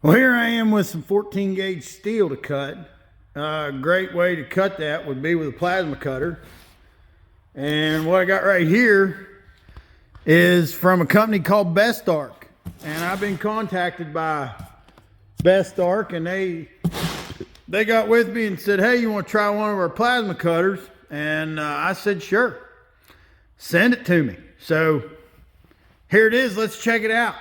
Well, here I am with some 14 gauge steel to cut. A great way to cut that would be with a plasma cutter. And what I got right here is from a company called Bestarc. And I've been contacted by Bestarc, and they got with me and said, hey, you want to try one of our plasma cutters? And I said, sure. Send it to me. So here it is. Let's check it out.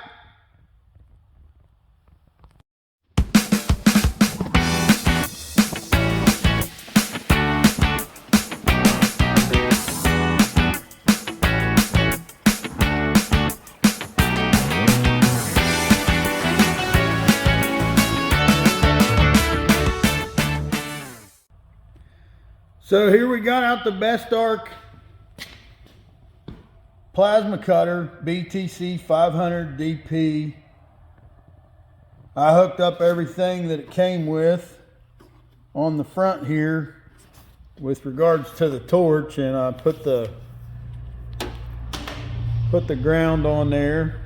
So here we got out the Bestarc plasma cutter BTC500DP. I hooked up everything that it came with on the front here with regards to the torch, and I put the ground on there.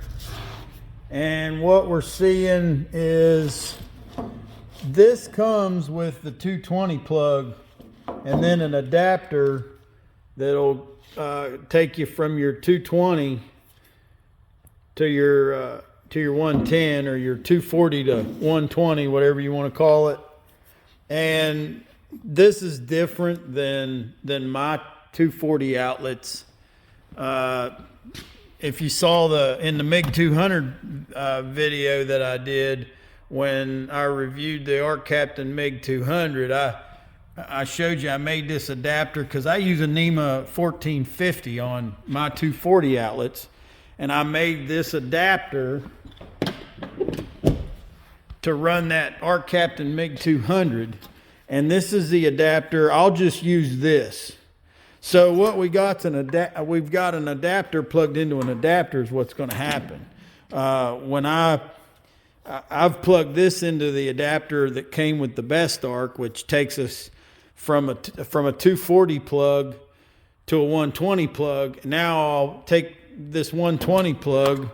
And what we're seeing is this comes with the 220 plug and then an adapter that'll take you from your 220 to your 110, or your 240 to 120, whatever you want to call it. And this is different than my 240 outlets. If you saw in the MiG 200 video that I did when I reviewed the Arc Captain MiG 200, I showed you I made this adapter because I use a NEMA 1450 on my 240 outlets, and I made this adapter to run that Arc Captain MiG 200, and this is the adapter. I'll just use this. So what we got we've got an adapter plugged into an adapter is what's going to happen. When I've plugged this into the adapter that came with the Bestarc, which takes us from a 240 plug to a 120 plug. Now I'll take this 120 plug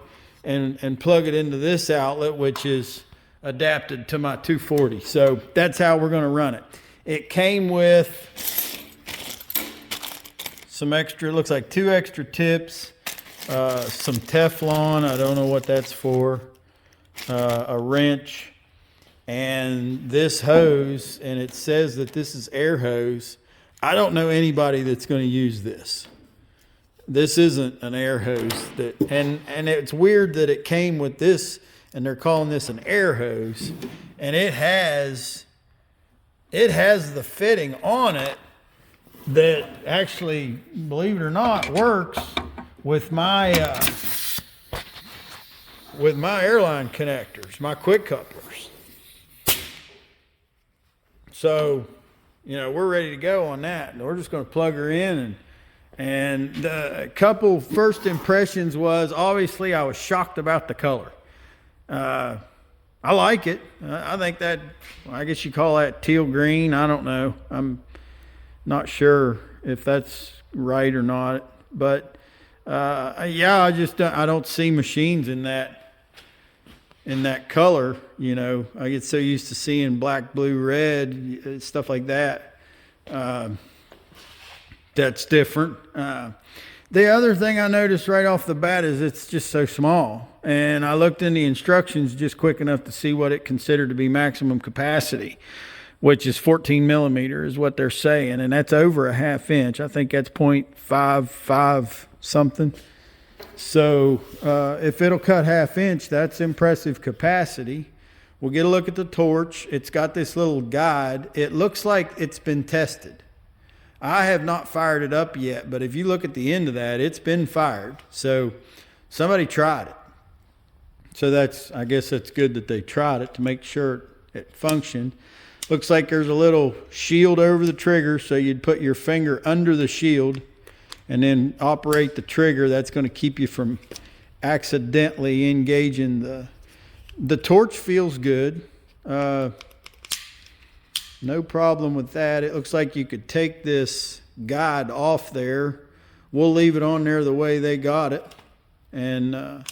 and plug it into this outlet, which is adapted to my 240. So that's how we're going to run it. It came with some extra, looks like 2 extra tips, some Teflon, I don't know what that's for, a wrench, and this hose, and it says that this is air hose. I don't know anybody that's going to use this. This isn't an air hose, and it's weird that it came with this, and they're calling this an air hose, and it has the fitting on it that actually, believe it or not, works with my airline connectors, my quick couplers. So, you know, we're ready to go on that. We're just going to plug her in, and the couple first impressions was, obviously I was shocked about the color. I like it. I think that, I guess you call that teal green. I don't know. I'm not sure if that's right or not, but yeah, I don't see machines in that color. You know, I get so used to seeing black, blue, red, stuff like that. That's different. The other thing I noticed right off the bat is it's just so small, and I looked in the instructions just quick enough to see what it considered to be maximum capacity, which is 14 millimeter is what they're saying, and that's over a 1/2 inch. I think that's 0.55 something. So if it'll cut 1/2 inch, that's impressive capacity. We'll get a look at the torch. It's got this little guide. It looks like it's been tested. I have not fired it up yet, but if you look at the end of that, it's been fired. So somebody tried it. So I guess that's good that they tried it to make sure it functioned. Looks like there's a little shield over the trigger, so you'd put your finger under the shield and then operate the trigger. That's going to keep you from accidentally engaging the torch. Feels good. No problem with that. It looks like you could take this guide off there. We'll leave it on there the way they got it. And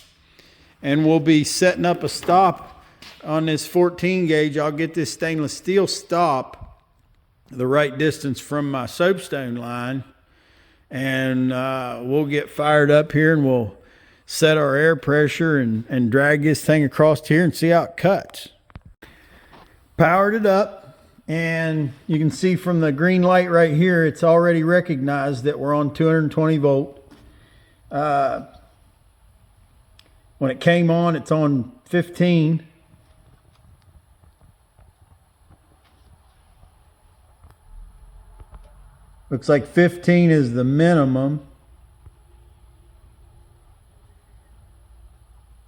we'll be setting up a stop on this 14 gauge, I'll get this stainless steel stop the right distance from my soapstone line, and we'll get fired up here, and we'll set our air pressure and drag this thing across here and see how it cuts. Powered it up, and you can see from the green light right here, it's already recognized that we're on 220 volt. When it came on, it's on 15. Looks like 15 is the minimum.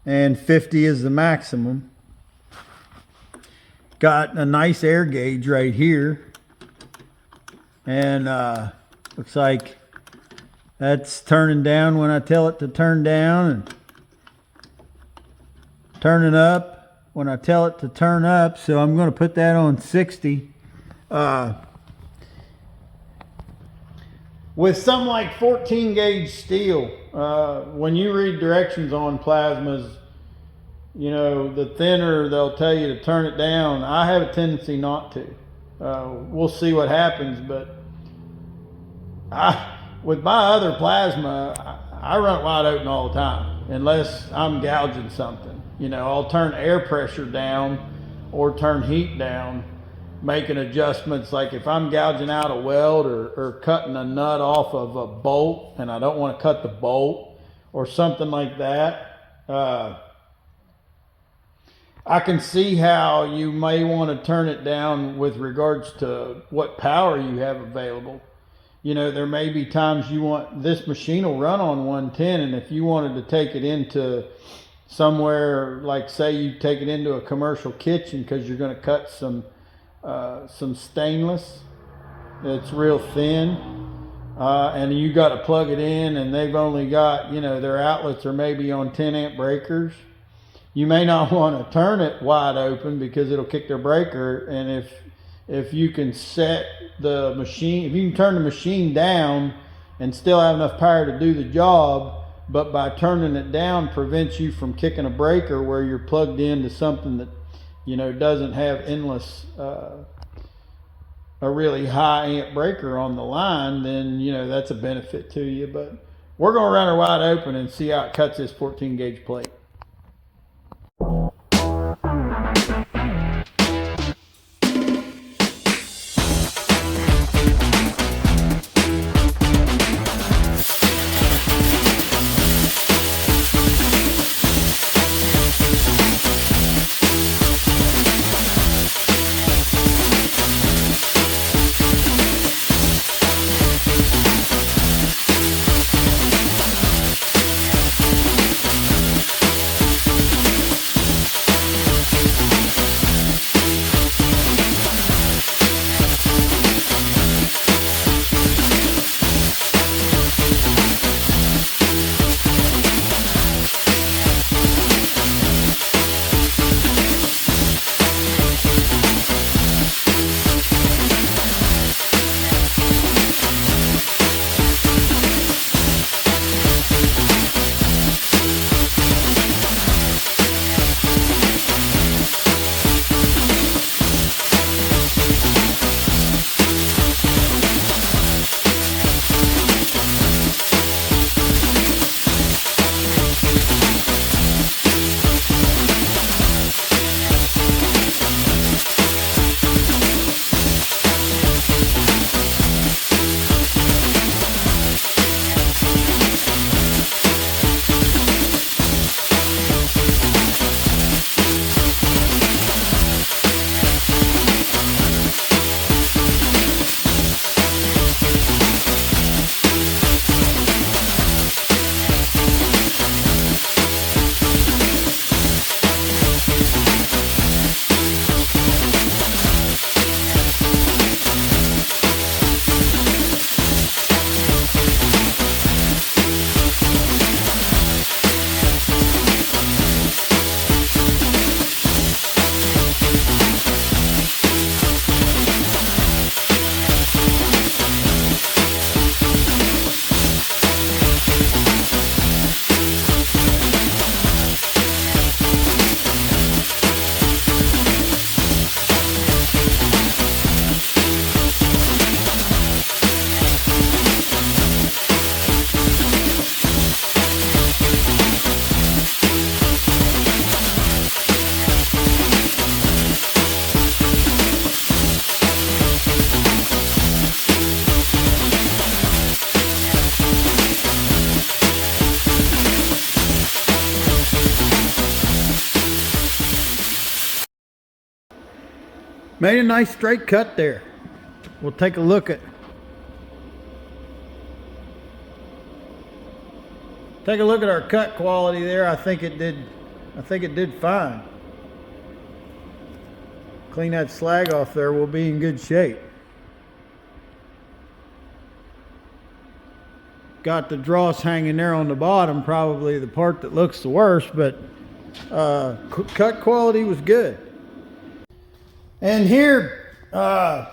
And 50 is the maximum. Got a nice air gauge right here. And looks like that's turning down when I tell it to turn down, and turning up when I tell it to turn up. So I'm going to put that on 60. With something like 14 gauge steel, when you read directions on plasmas, you know, the thinner they'll tell you to turn it down. I have a tendency not to. We'll see what happens, but with my other plasma, I run it wide open all the time, unless I'm gouging something. You know, I'll turn air pressure down or turn heat down, making adjustments. Like if I'm gouging out a weld or cutting a nut off of a bolt and I don't want to cut the bolt or something like that, I can see how you may want to turn it down with regards to what power you have available. You know, there may be times you want, this machine will run on 110, and if you wanted to take it into somewhere, like say you take it into a commercial kitchen because you're going to cut some stainless that's real thin, and you got to plug it in, and they've only got, you know, their outlets are maybe on 10 amp breakers. You may not want to turn it wide open because it'll kick their breaker. And if you can set the machine, if you can turn the machine down and still have enough power to do the job, but by turning it down prevents you from kicking a breaker where you're plugged into something that, you know, doesn't have endless, a really high amp breaker on the line, then, you know, that's a benefit to you. But we're going to run her wide open and see how it cuts this 14 gauge plate. Made a nice straight cut there. We'll take a look at our cut quality there. I think it did fine. Clean that slag off there, we'll be in good shape. Got the dross hanging there on the bottom, probably the part that looks the worst, but cut quality was good. And here, kind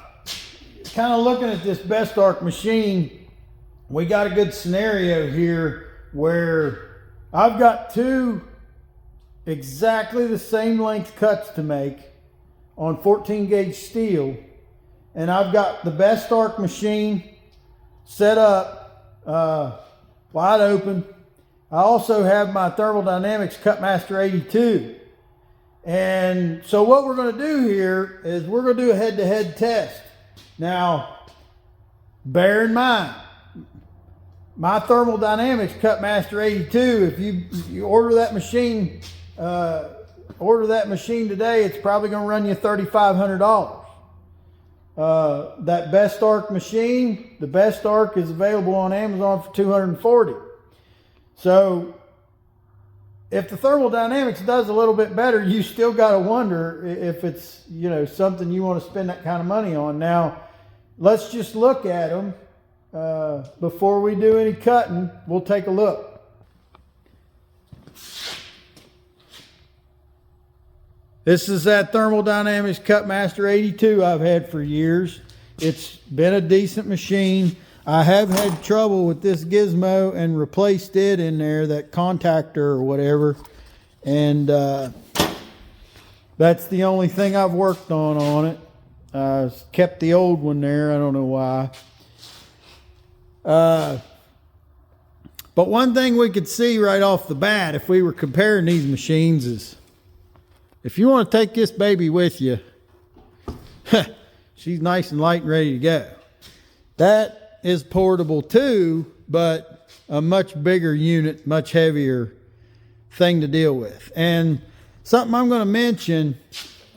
of looking at this Bestarc machine, we got a good scenario here where I've got two exactly the same length cuts to make on 14 gauge steel, and I've got the Bestarc machine set up wide open. I also have my Thermal Dynamics Cutmaster 82. And so what we're going to do here is we're going to do a head-to-head test. Now, bear in mind, my Thermal Dynamics Cutmaster 82, if you order that machine today, it's probably going to run you $3,500. That Bestarc machine, the Bestarc is available on Amazon for $240. So if the Thermal Dynamics does a little bit better, you still got to wonder if it's, you know, something you want to spend that kind of money on. Now, let's just look at them before we do any cutting. We'll take a look. This is that Thermal Dynamics Cutmaster 82 I've had for years. It's been a decent machine. I have had trouble with this gizmo and replaced it in there, that contactor or whatever. And that's the only thing I've worked on it. Kept the old one there, I don't know why. But one thing we could see right off the bat, if we were comparing these machines, is if you want to take this baby with you, she's nice and light and ready to go. That is portable too, but a much bigger unit, much heavier thing to deal with. And something I'm going to mention,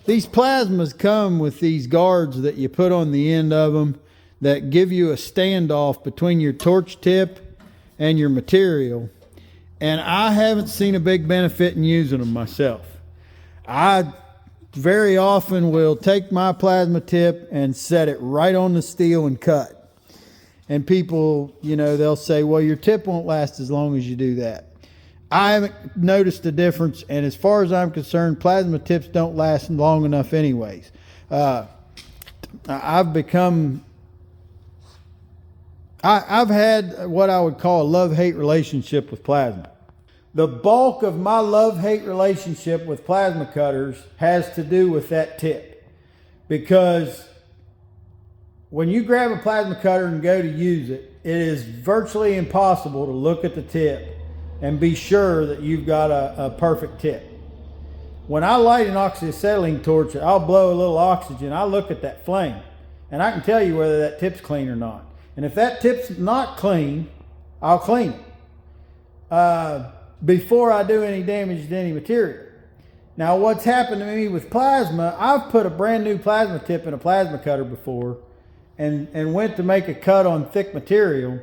these plasmas come with these guards that you put on the end of them that give you a standoff between your torch tip and your material. And I haven't seen a big benefit in using them myself. I very often will take my plasma tip and set it right on the steel and cut. And people, you know, they'll say, well, your tip won't last as long as you do that. I haven't noticed a difference, and as far as I'm concerned, plasma tips don't last long enough anyways. I've had what I would call a love-hate relationship with plasma. The bulk of my love-hate relationship with plasma cutters has to do with that tip. Because when you grab a plasma cutter and go to use it, it is virtually impossible to look at the tip and be sure that you've got a perfect tip. When I light an oxyacetylene torch, I'll blow a little oxygen. I look at that flame and I can tell you whether that tip's clean or not. And if that tip's not clean, I'll clean it before I do any damage to any material. Now, what's happened to me with plasma, I've put a brand new plasma tip in a plasma cutter before and went to make a cut on thick material,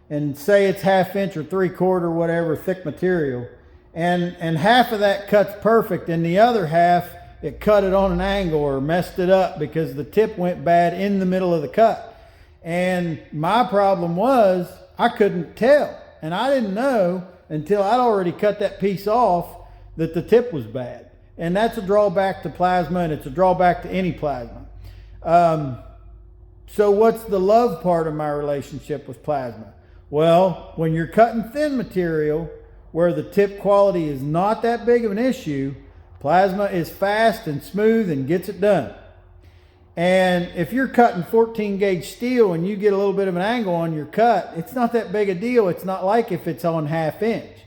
and say it's 1/2 inch or 3/4, whatever, thick material. And half of that cut's perfect, and the other half, it cut it on an angle or messed it up because the tip went bad in the middle of the cut. And my problem was I couldn't tell. And I didn't know until I'd already cut that piece off that the tip was bad. And that's a drawback to plasma, and it's a drawback to any plasma. So what's the love part of my relationship with plasma? Well, when you're cutting thin material where the tip quality is not that big of an issue, plasma is fast and smooth and gets it done. And if you're cutting 14 gauge steel and you get a little bit of an angle on your cut, it's not that big a deal. It's not like if it's on 1/2 inch.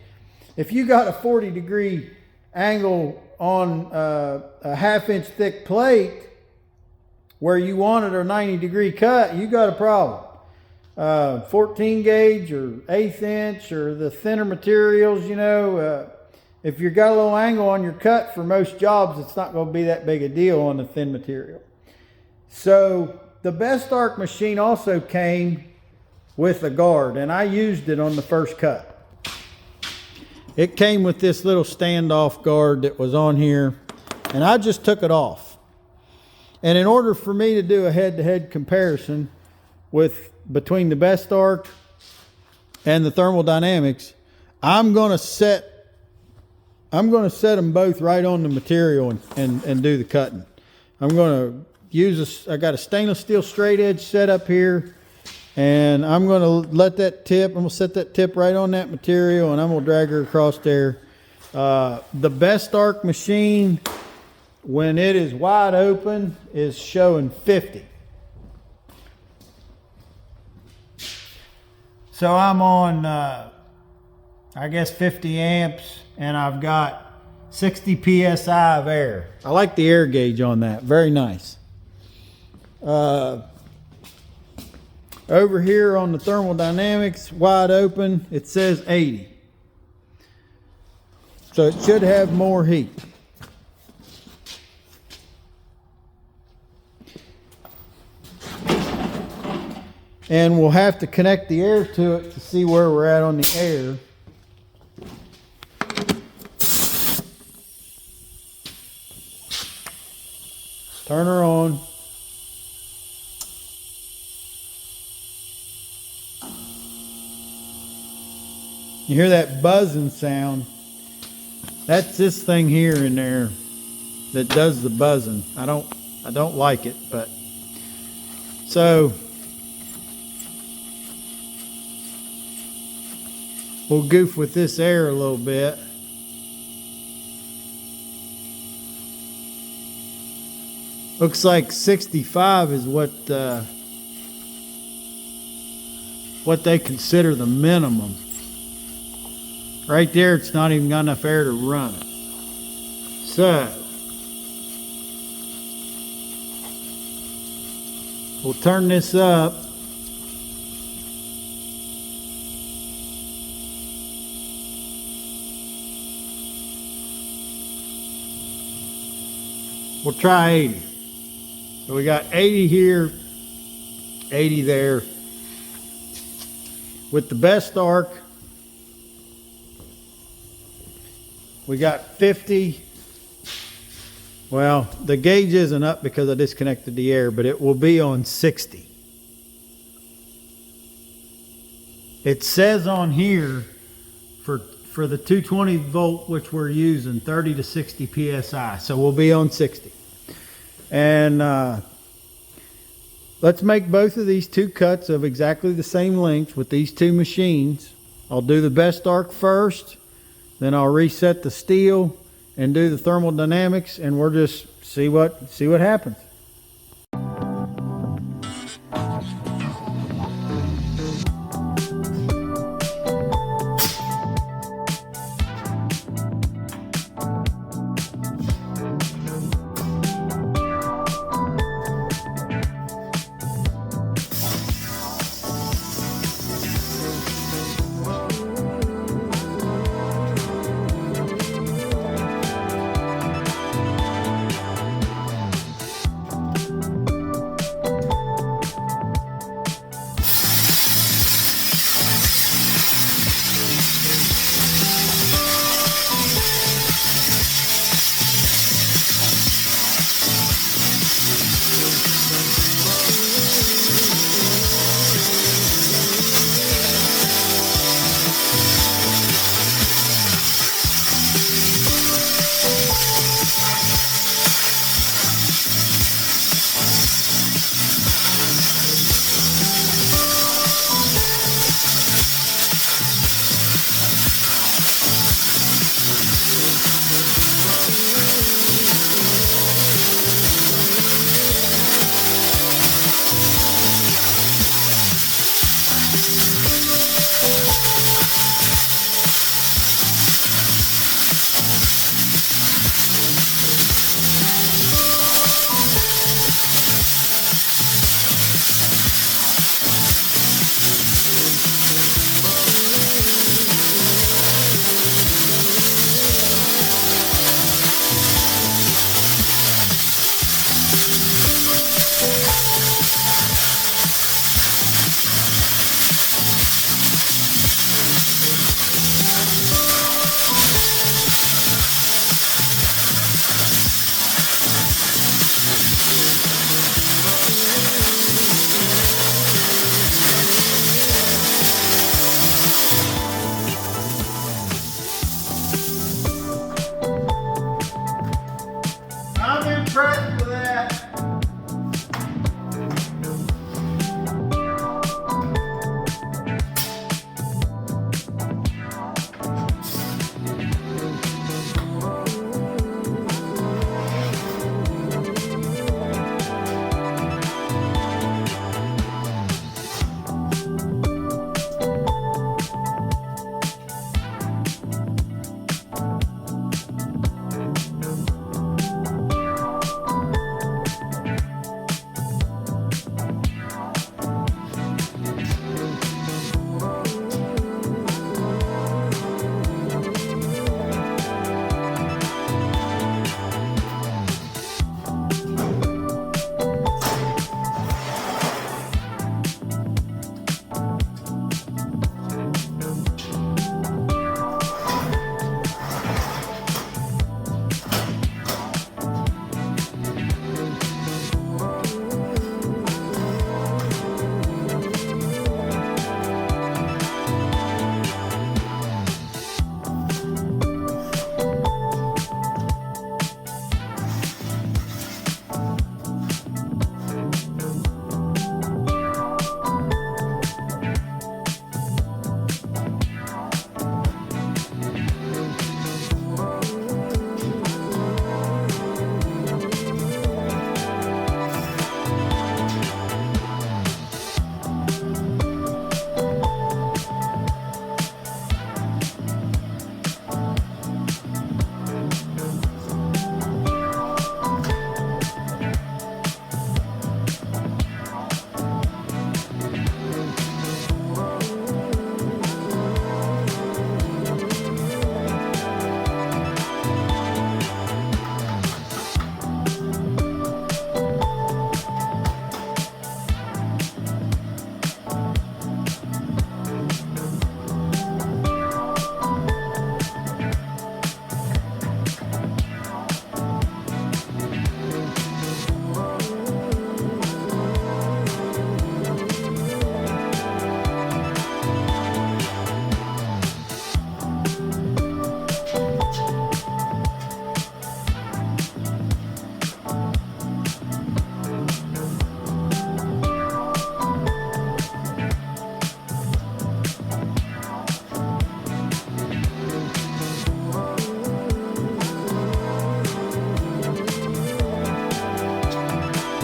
If you got a 40-degree angle on a 1/2 inch thick plate where you wanted a 90-degree cut, you got a problem. 14 gauge or 1/8 inch or the thinner materials, you know, if you've got a little angle on your cut for most jobs, it's not going to be that big a deal on the thin material. So the Bestarc machine also came with a guard, and I used it on the first cut. It came with this little standoff guard that was on here, and I just took it off. And in order for me to do a head-to-head comparison between the Bestarc and the Thermal Dynamics, I'm gonna set them both right on the material and do the cutting. I'm gonna I got a stainless steel straight edge set up here, and I'm gonna let that tip, I'm gonna set that tip right on that material, and I'm gonna drag her across there. The Bestarc machine, when it is wide open, is showing 50. So I'm on, I guess 50 amps, and I've got 60 PSI of air. I like the air gauge on that, very nice. Over here on the Thermal Dynamics, wide open, it says 80. So it should have more heat. And we'll have to connect the air to it to see where we're at on the air. Turn her on. You hear that buzzing sound? That's this thing here in there that does the buzzing. I don't like it, but so we'll goof with this air a little bit. Looks like 65 is what they consider the minimum. Right there, it's not even got enough air to run it. So we'll turn this up. We'll try 80. So we got 80 here, 80 there. With the Bestarc, we got 50. Well, the gauge isn't up because I disconnected the air, but it will be on 60. It says on here for the 220 volt, which we're using, 30 to 60 PSI. So we'll be on 60. And let's make both of these two cuts of exactly the same length with these two machines. I'll do the Bestarc first, then I'll reset the steel and do the Thermal Dynamics, and we'll just see what happens. impressed with that.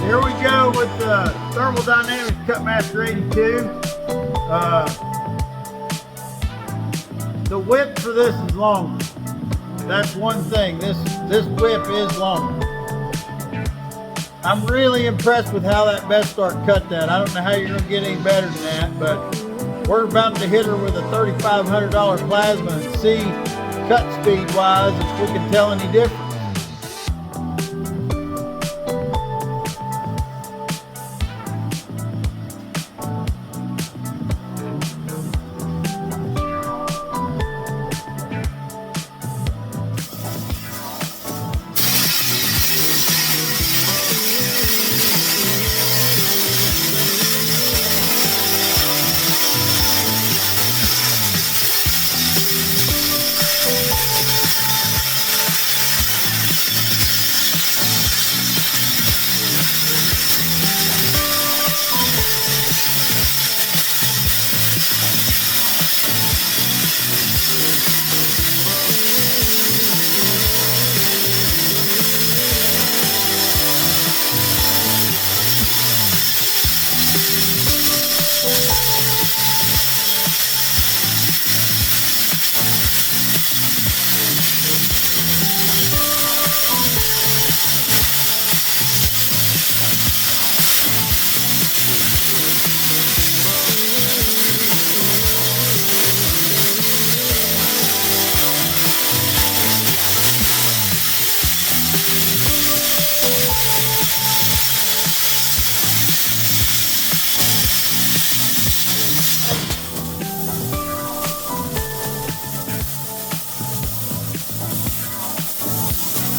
Here we go with the Thermodynamics Cutmaster 82. The whip for this is longer. That's one thing. This whip is longer. I'm really impressed with how that Bestarc cut that. I don't know how you're going to get any better than that, but we're about to hit her with a $3,500 plasma and see cut speed wise if we can tell any difference.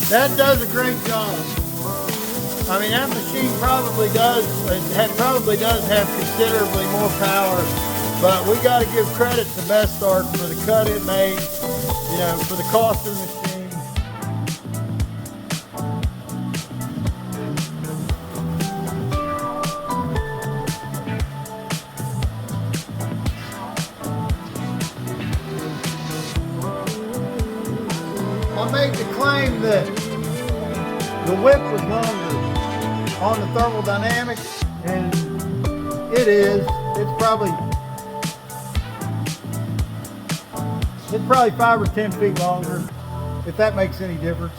That does a great job. I mean, that machine probably does have considerably more power, but we got to give credit to Bestarc for the cut it made, you know, for the cost of the machine. the whip was longer on the thermodynamics, and it's probably 5 or 10 feet longer, if that makes any difference.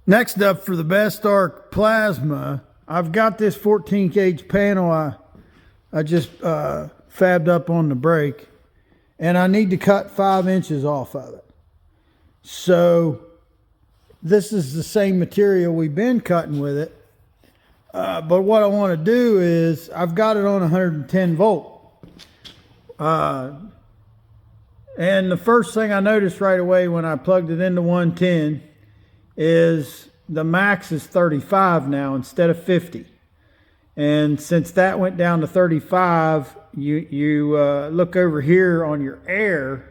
Next up, for the Bestarc plasma, I've got this 14 gauge panel I just fabbed up on the brake, and I need to cut 5 inches off of it. So this is the same material we've been cutting with it, but what I want to do is, I've got it on 110 volt. And the first thing I noticed right away when I plugged it into 110 is the max is 35 now instead of 50. And since that went down to 35, you look over here on your air,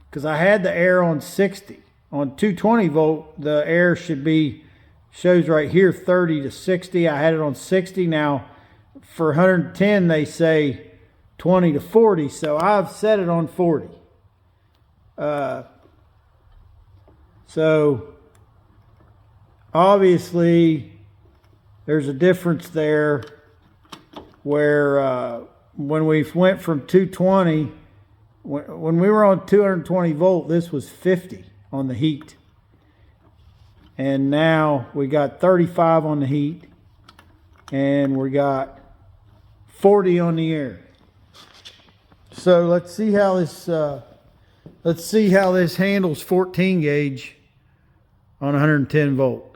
because I had the air on 60. On 220 volt, the air shows right here 30 to 60. I had it on 60. Now for 110, they say 20 to 40, so I've set it on 40. So obviously there's a difference there, where when we went from 220, when we were on 220 volt, this was 50 on the heat, and now we got 35 on the heat, and we got 40 on the air. So let's see how this handles 14 gauge on 110 volt.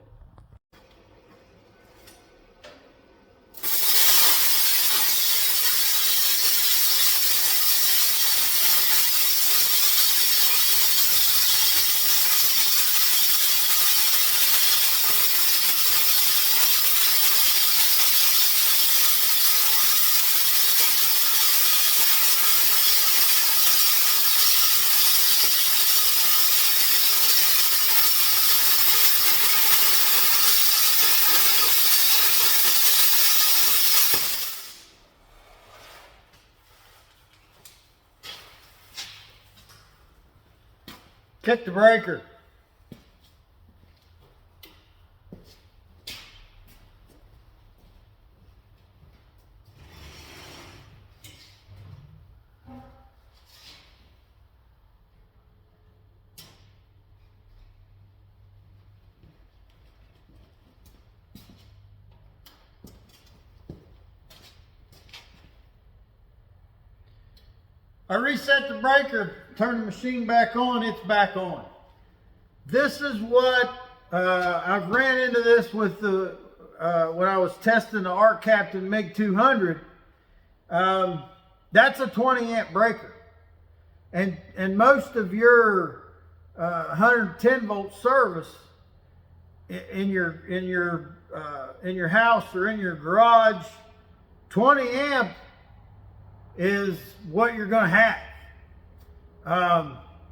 Kick the breaker. I reset the breaker, turn the machine back on, it's back on. This is what, I've ran into this with the, when I was testing the Arc Captain MiG 200. That's a 20 amp breaker. And most of your 110 volt service in your house or in your garage, 20 amp is what you're going to have.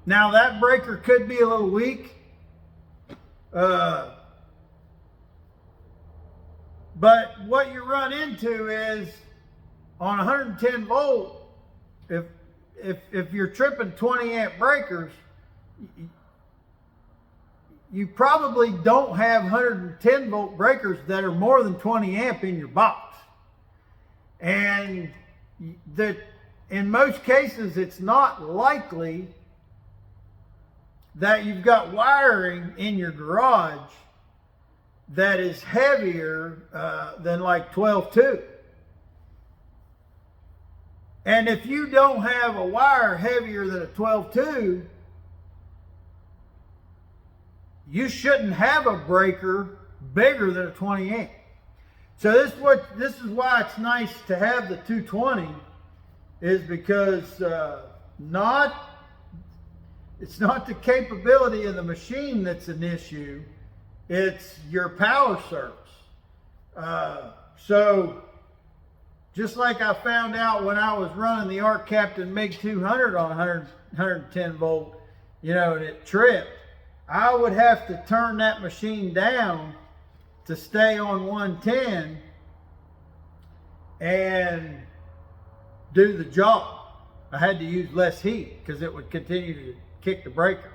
Now that breaker could be a little weak, but what you run into is on 110 volt, if you're tripping 20 amp breakers, you probably don't have 110 volt breakers that are more than 20 amp in your box. And that in most cases, it's not likely that you've got wiring in your garage that is heavier than like 12.2. And if you don't have a wire heavier than a 12.2, you shouldn't have a breaker bigger than a 20 amp. So this is why it's nice to have the 220, is because it's not the capability of the machine that's an issue, it's your power service. So just like I found out when I was running the Arc Captain MiG 200 on 110 volt, and it tripped, I would have to turn that machine down to stay on 110 and do the job. I had to use less heat because it would continue to kick the breaker.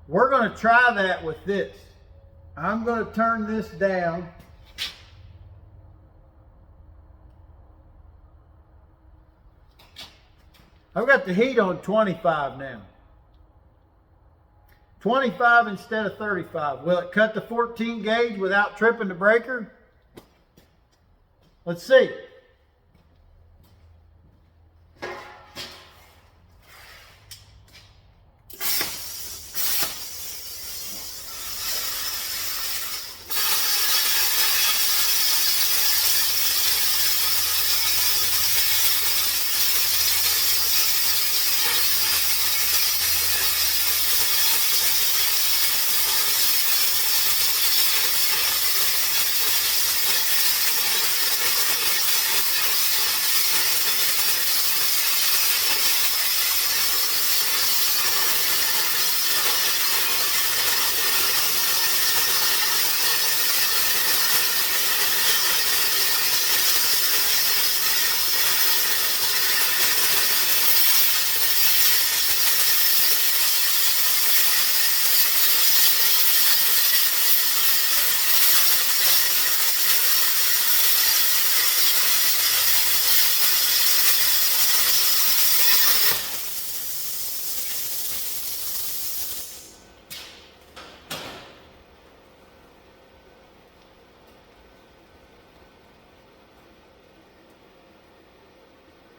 We're going to try that with this. I'm going to turn this down. I've got the heat on 25 now. 25 instead of 35. Will it cut the 14 gauge without tripping the breaker? Let's see.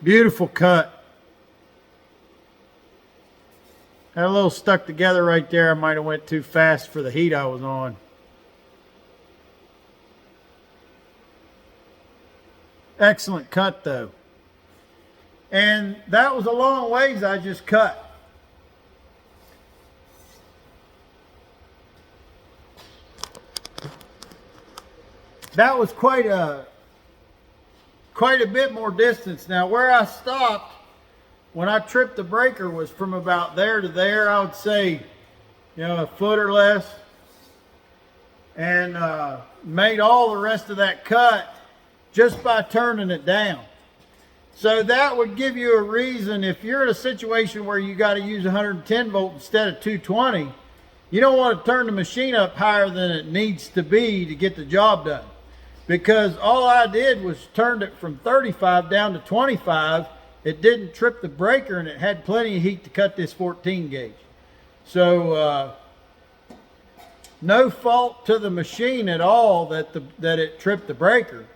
Beautiful cut. Got a little stuck together right there. I might have went too fast for the heat I was on. Excellent cut though. And that was a long ways I just cut. That was quite a bit more distance. Now where I stopped when I tripped the breaker was from about there to there. I would say, you know, a foot or less, and made all the rest of that cut just by turning it down. So that would give you a reason, if you're in a situation where you got to use 110 volt instead of 220, you don't want to turn the machine up higher than it needs to be to get the job done. Because all I did was turned it from 35 down to 25. It didn't trip the breaker, and it had plenty of heat to cut this 14 gauge. So no fault to the machine at all that it tripped the breaker.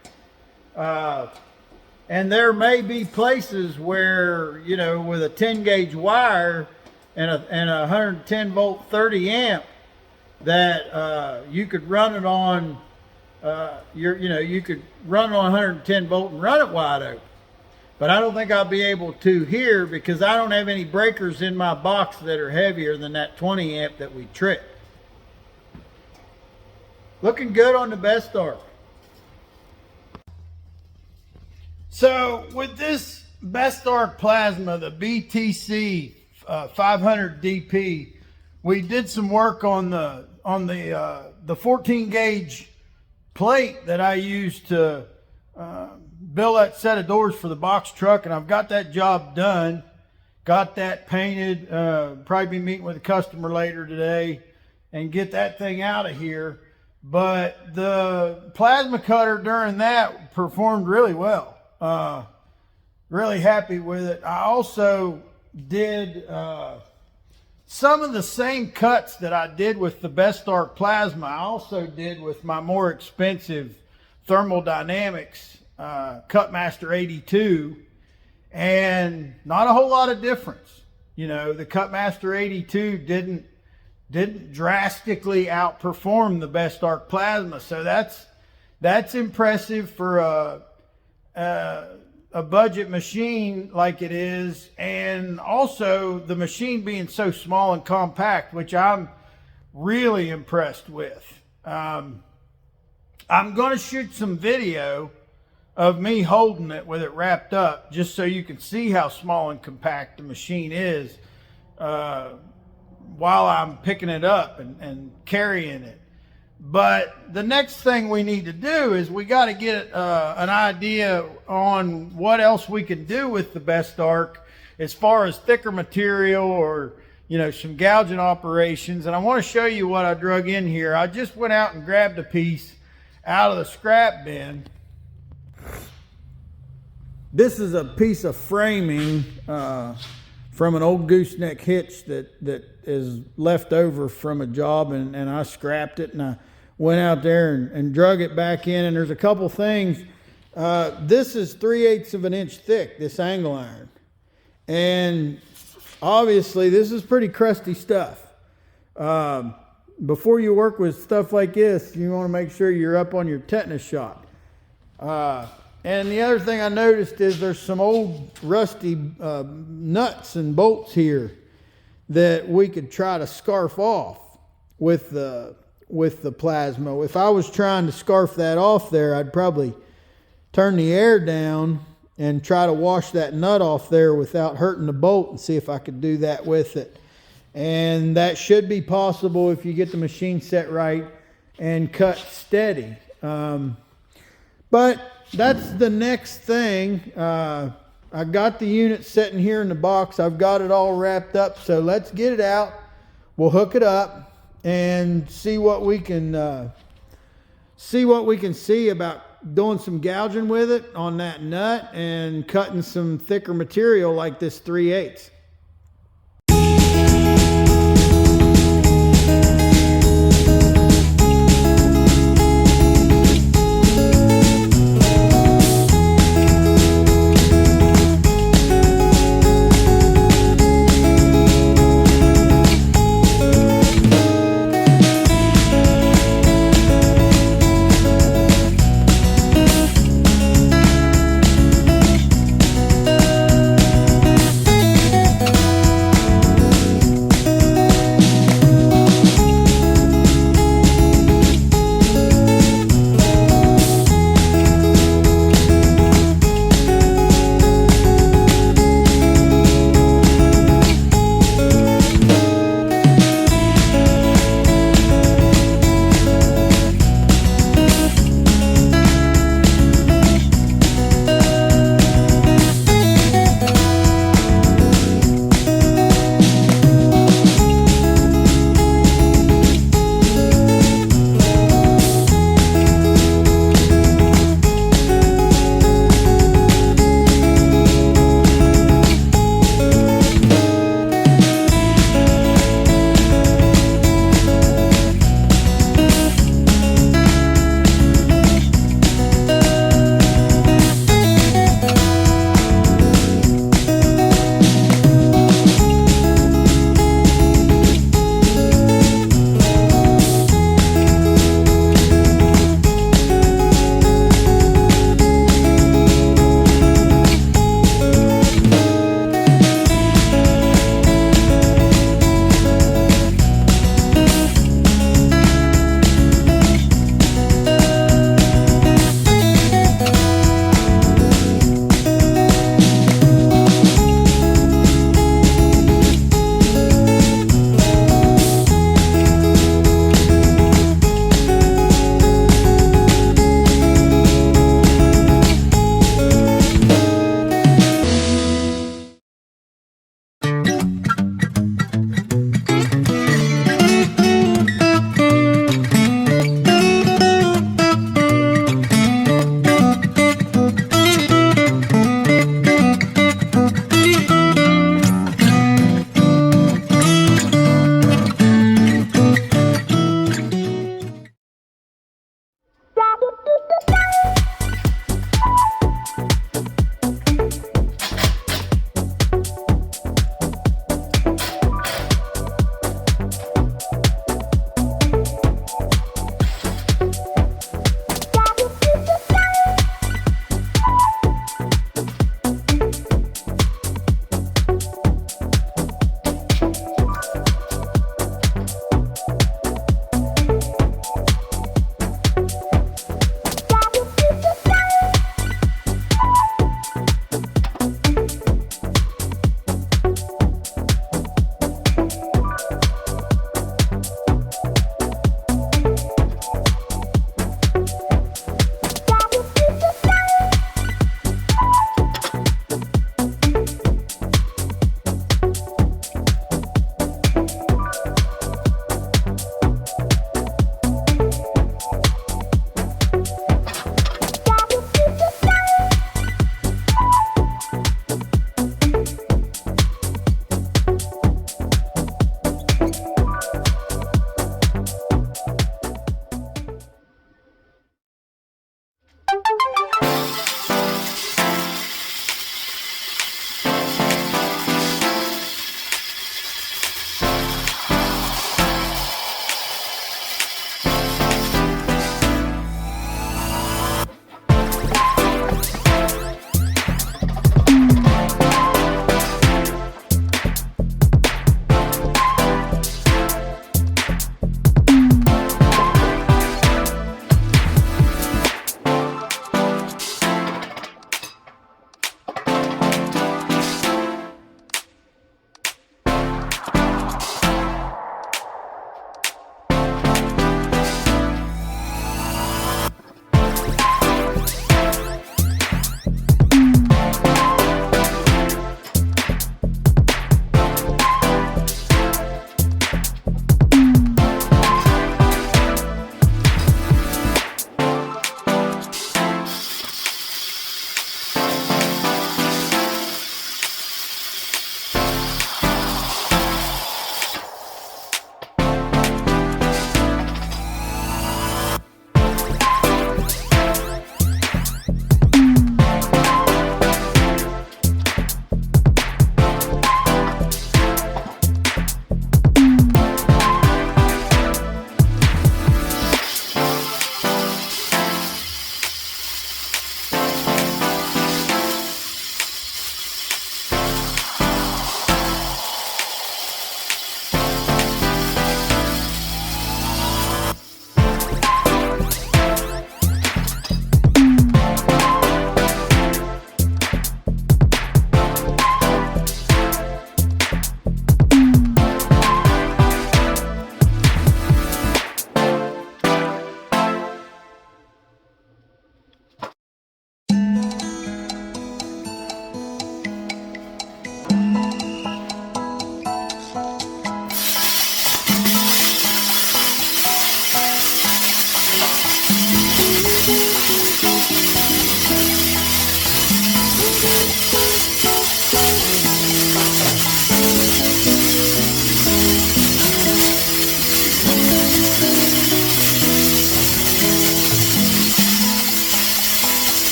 And there may be places where, you know, with a 10 gauge wire and a 110 volt 30 amp that you could run it on. You could run it on 110 volt and run it wide open. But I don't think I'll be able to here because I don't have any breakers in my box that are heavier than that 20 amp that we tripped. Looking good on the Bestarc. So with this Bestarc plasma, the BTC500DP, we did some work on the 14 gauge plate that I used to build that set of doors for the box truck, and I've got that job done. Got that painted. Probably be meeting with a customer later today and get that thing out of here. But the plasma cutter during that performed really well. Really happy with it. I also did some of the same cuts that I did with the Bestarc plasma. I also did with my more expensive Thermodynamics Cutmaster 82, and not a whole lot of difference. You know, the Cutmaster 82 didn't drastically outperform the Bestarc plasma, so that's impressive for a budget machine like it is, and also the machine being so small and compact, which I'm really impressed with. I'm going to shoot some video of me holding it with it wrapped up, just so you can see how small and compact the machine is while I'm picking it up and carrying it. But the next thing we need to do is we got to get an idea on what else we can do with the Bestarc as far as thicker material, or, you know, some gouging operations. And I want to show you what I drug in here. I just went out and grabbed a piece out of the scrap bin. This is a piece of framing from an old gooseneck hitch that is left over from a job, and I scrapped it, and I went out there and drug it back in. And there's a couple things. This is 3/8 of an inch thick, this angle iron. And obviously this is pretty crusty stuff. Before you work with stuff like this, you want to make sure you're up on your tetanus shot. And the other thing I noticed is there's some old rusty nuts and bolts here that we could try to scarf off with the plasma. If I was trying to scarf that off there, I'd probably turn the air down and try to wash that nut off there without hurting the bolt, and see if I could do that with it. And that should be possible if you get the machine set right and cut steady. But that's the next thing. I got the unit sitting here in the box. I've got it all wrapped up. So let's get it out. We'll hook it up and see what we can see about doing some gouging with it on that nut and cutting some thicker material like this 3/8.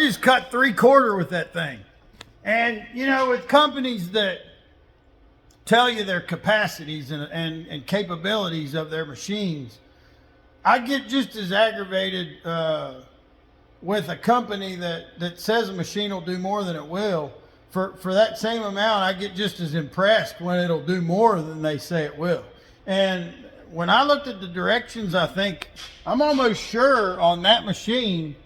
just cut 3/4 with that thing. And, you know, with companies that tell you their capacities and capabilities of their machines, I get just as aggravated with a company that says a machine will do more than it will. For that same amount, I get just as impressed when it'll do more than they say it will. And when I looked at the directions, I'm almost sure on that machine,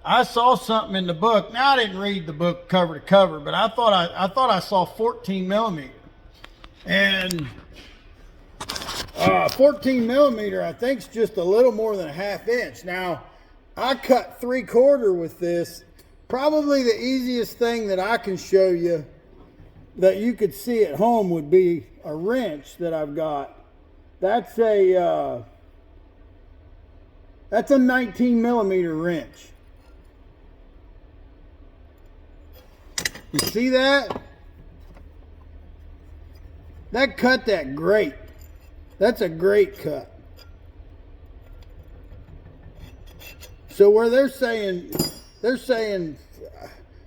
I saw something in the book. Now, I didn't read the book cover to cover, but I thought I saw 14 millimeter. And 14 millimeter, I think, is just a little more than a 1/2 inch. Now, I cut 3/4 with this. Probably the easiest thing that I can show you that you could see at home would be a wrench that I've got. That's a 19 millimeter wrench. You see that? That cut that great. That's a great cut. So where they're saying,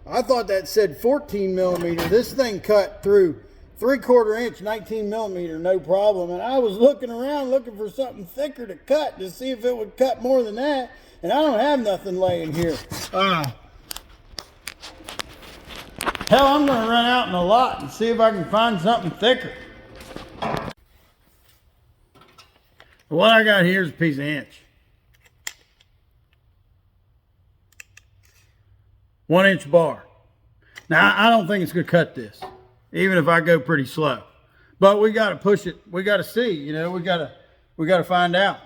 I thought that said 14 millimeter. This thing cut through 3/4 inch, 19 millimeter, no problem. And I was looking around looking for something thicker to cut to see if it would cut more than that. And I don't have nothing laying here. Hell, I'm going to run out in the lot and see if I can find something thicker. What I got here is a piece of inch. 1 inch bar. Now, I don't think it's going to cut this, even if I go pretty slow. But we got to push it. We got to see, you know, we got to find out.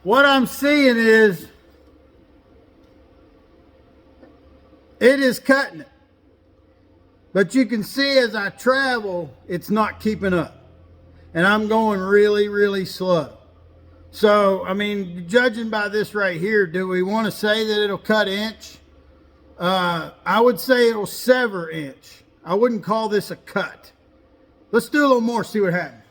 What I'm seeing is it is cutting it. But you can see as I travel, it's not keeping up. And I'm going really, really slow. So, I mean, judging by this right here, do we want to say that it'll cut inch? I would say it'll sever inch. I wouldn't call this a cut. Let's do a little more, see what happens.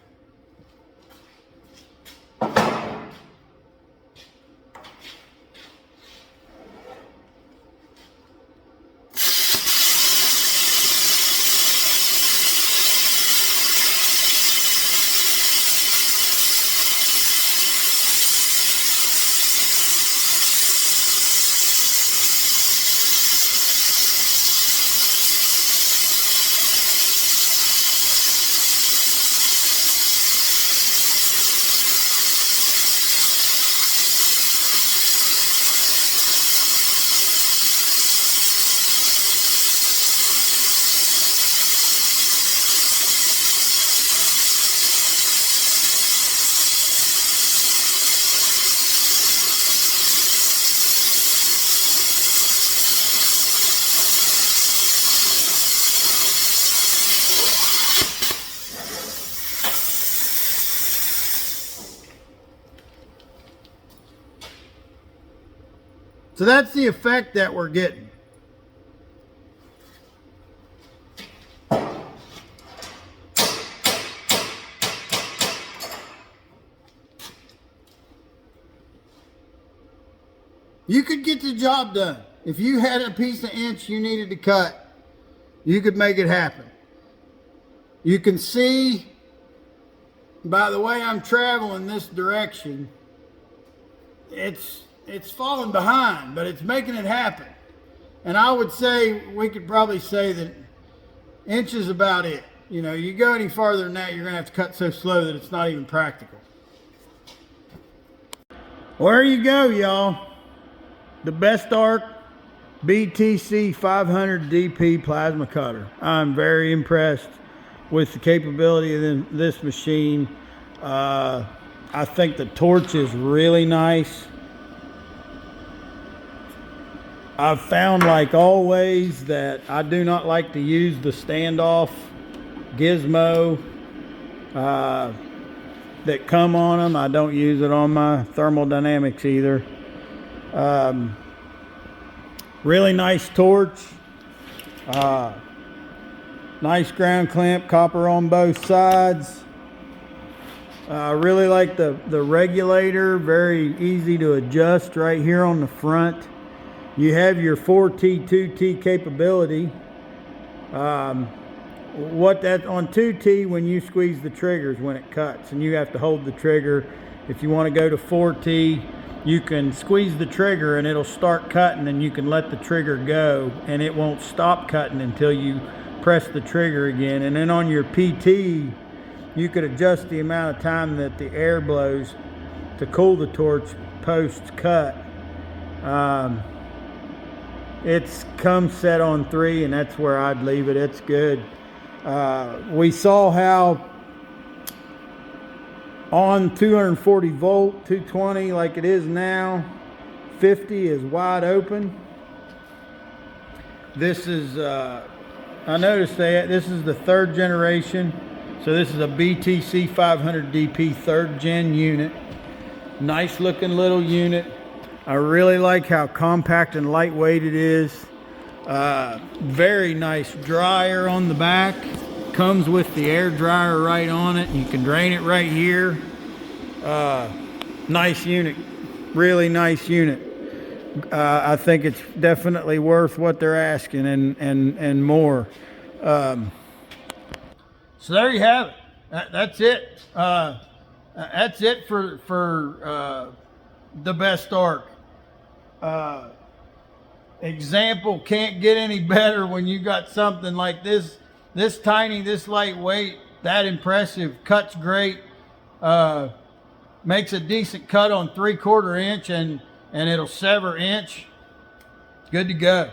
So that's the effect that we're getting. You could get the job done. If you had a piece of inch you needed to cut, you could make it happen. You can see by the way I'm traveling this direction, it's falling behind, but it's making it happen. And I would say, we could probably say that inch is about it. You know, you go any farther than that, you're gonna have to cut so slow that it's not even practical. Well, there you go, y'all. The Bestarc BTC500DP plasma cutter. I'm very impressed with the capability of this machine. I think the torch is really nice. I've found, like always, that I do not like to use the standoff gizmo that come on them. I don't use it on my thermodynamics either. Really nice torch. Nice ground clamp, copper on both sides. I really like the regulator, very easy to adjust right here on the front. You have your 4T, 2T capability. What that on 2T, when you squeeze the triggers when it cuts, and you have to hold the trigger. If you want to go to 4T, you can squeeze the trigger and it'll start cutting, and you can let the trigger go and it won't stop cutting until you press the trigger again. And then on your PT, you could adjust the amount of time that the air blows to cool the torch post cut. It's come set on 3, and that's where I'd leave it. It's good. We saw how on 240 volt, 220 like it is now, 50 is wide open. This is, I noticed that this is the 3rd generation. So this is a BTC500DP 3rd gen unit. Nice looking little unit. I really like how compact and lightweight it is. Very nice dryer on the back. Comes with the air dryer right on it. You can drain it right here. Nice unit, really nice unit. I think it's definitely worth what they're asking and more. So there you have it. That's it. That's it for the Bestarc. Example can't get any better when you got something like this tiny, this lightweight, that impressive, cuts great, makes a decent cut on 3/4 inch, and it'll sever inch. Good to go.